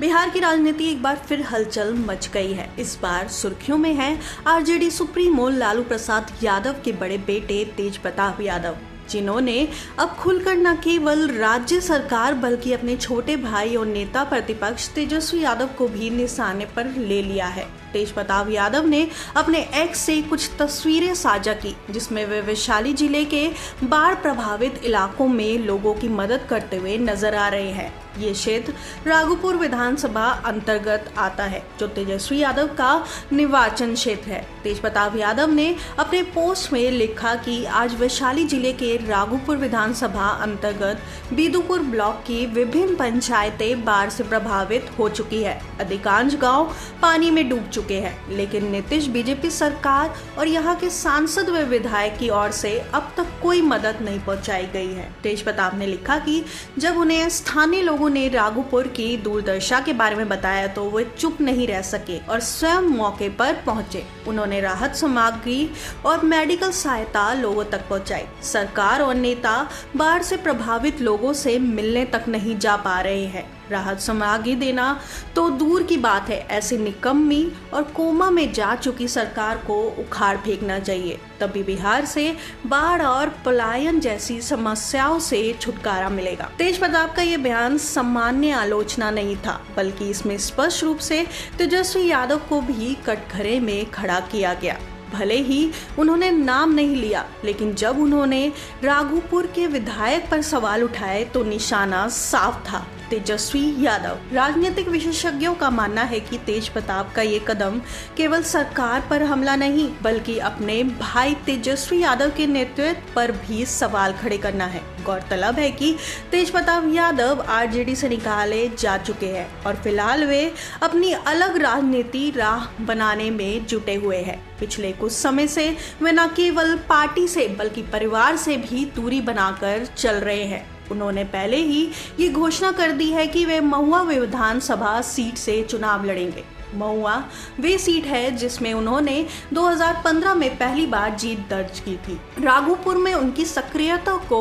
बिहार की राजनीति एक बार फिर हलचल मच गई है। इस बार सुर्खियों में है आरजेडी सुप्रीमो लालू प्रसाद यादव के बड़े बेटे तेज प्रताप यादव, जिन्होंने अब खुलकर न केवल राज्य सरकार बल्कि अपने छोटे भाई और नेता प्रतिपक्ष तेजस्वी यादव को भी निशाने पर ले लिया है। तेज प्रताप यादव ने अपने एक्स से कुछ तस्वीरें साझा की, जिसमें वे वैशाली जिले के बाढ़ प्रभावित इलाकों में लोगों की मदद करते हुए नजर आ रहे हैं। ये क्षेत्र राघोपुर विधानसभा अंतर्गत आता है, जो तेजस्वी यादव का निर्वाचन क्षेत्र है। तेज प्रताप यादव ने अपने पोस्ट में लिखा कि आज वैशाली जिले के राघोपुर विधानसभा अंतर्गत बिदुपुर ब्लॉक की विभिन्न पंचायतें बाढ़ से प्रभावित हो चुकी है। अधिकांश गांव पानी में डूब चुके हैं, लेकिन नीतीश बीजेपी सरकार और यहाँ के सांसद व विधायक की ओर से अब तक कोई मदद नहीं पहुंचाई गई है। तेज प्रताप ने लिखा कि जब उन्हें स्थानीय लोगों ने राघोपुर की दुर्दशा के बारे में बताया तो वे चुप नहीं रह सके और स्वयं मौके पर पहुंचे। उन्होंने राहत सामग्री और मेडिकल सहायता लोगों तक पहुंचाई। सरकार और नेता बाढ़ से प्रभावित लोगों से मिलने तक नहीं जा पा रहे हैं। राहत सामग्री देना तो दूर की बात है, ऐसी निकम्मी और कोमा में जा चुकी सरकार को उखाड़ फेंकना चाहिए, तभी बिहार से बाढ़ और पलायन जैसी समस्याओं से छुटकारा मिलेगा। तेज प्रताप का ये बयान सामान्य आलोचना नहीं था, बल्कि इसमें स्पष्ट रूप से तेजस्वी यादव को भी कटघरे में खड़ा किया गया। भले ही उन्होंने नाम नहीं लिया, लेकिन जब उन्होंने राघोपुर के विधायक पर सवाल उठाए तो निशाना साफ था, तेजस्वी यादव। राजनीतिक विशेषज्ञों का मानना है कि तेज प्रताप का ये कदम केवल सरकार पर हमला नहीं, बल्कि अपने भाई तेजस्वी यादव के नेतृत्व पर भी सवाल खड़े करना है। गौरतलब है कि तेज प्रताप यादव आरजेडी से निकाले जा चुके हैं और फिलहाल वे अपनी अलग राजनीति राह बनाने में जुटे हुए हैं। पिछले कुछ समय से वे न केवल पार्टी से बल्कि परिवार से भी दूरी बनाकर चल रहे हैं। उन्होंने पहले ही ये घोषणा कर दी है कि वे महुआ विधानसभा सीट से चुनाव लड़ेंगे। महुआ वे सीट है जिसमें उन्होंने 2015 में पहली बार जीत दर्ज की थी। राघोपुर में उनकी सक्रियता को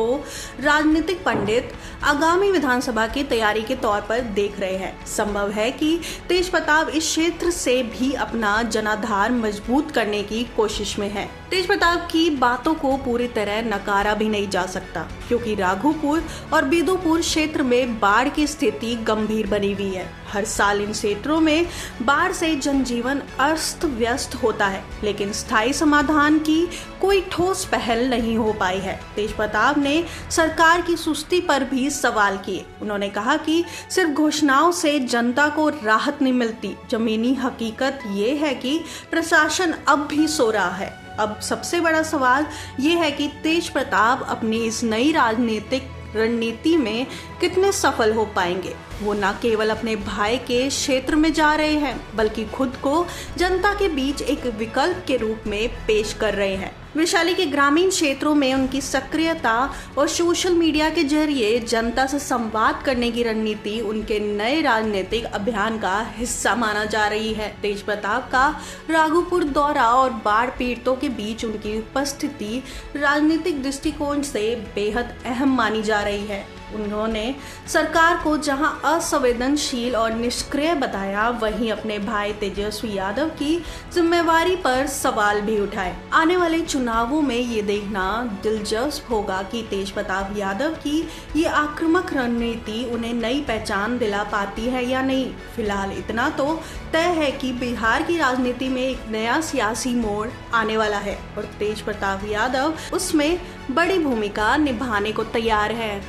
राजनीतिक पंडित आगामी विधानसभा की तैयारी के तौर पर देख रहे हैं। संभव है कि तेज प्रताप इस क्षेत्र से भी अपना जनाधार मजबूत करने की कोशिश में है। तेज प्रताप की बातों को पूरी तरह नकारा भी नहीं जा सकता, क्योंकि राघोपुर और बिदुपुर क्षेत्र में बाढ़ की स्थिति गंभीर बनी हुई है। हर साल इन क्षेत्रों में बाढ़ से जनजीवन अस्त व्यस्त होता है, लेकिन स्थायी समाधान की कोई ठोस पहल नहीं हो पाई है। तेज प्रताप ने सरकार की सुस्ती पर भी सवाल किए। उन्होंने कहा कि सिर्फ घोषणाओं से जनता को राहत नहीं मिलती, जमीनी हकीकत ये है कि प्रशासन अब भी सो रहा है। अब सबसे बड़ा सवाल ये है कि तेज प्रताप अपनी इस नई राजनीतिक रणनीति में कितने सफल हो पाएंगे। वो न केवल अपने भाई के क्षेत्र में जा रहे हैं, बल्कि खुद को जनता के बीच एक विकल्प के रूप में पेश कर रहे हैं। वैशाली के ग्रामीण क्षेत्रों में उनकी सक्रियता और सोशल मीडिया के जरिए जनता से संवाद करने की रणनीति उनके नए राजनीतिक अभियान का हिस्सा माना जा रही है। तेज प्रताप का राघोपुर दौरा और बाढ़ पीड़ितों के बीच उनकी उपस्थिति राजनीतिक दृष्टिकोण से बेहद अहम मानी जा रही है। उन्होंने सरकार को जहां असंवेदनशील और निष्क्रिय बताया, वहीं अपने भाई तेजस्वी यादव की जिम्मेवारी पर सवाल भी उठाए। आने वाले चुनावों में ये देखना दिलचस्प होगा कि तेज प्रताप यादव की ये आक्रामक रणनीति उन्हें नई पहचान दिला पाती है या नहीं। फिलहाल इतना तो तय है कि बिहार की राजनीति में एक नया सियासी मोड़ आने वाला है और तेज प्रताप यादव उसमें बड़ी भूमिका निभाने को तैयार है।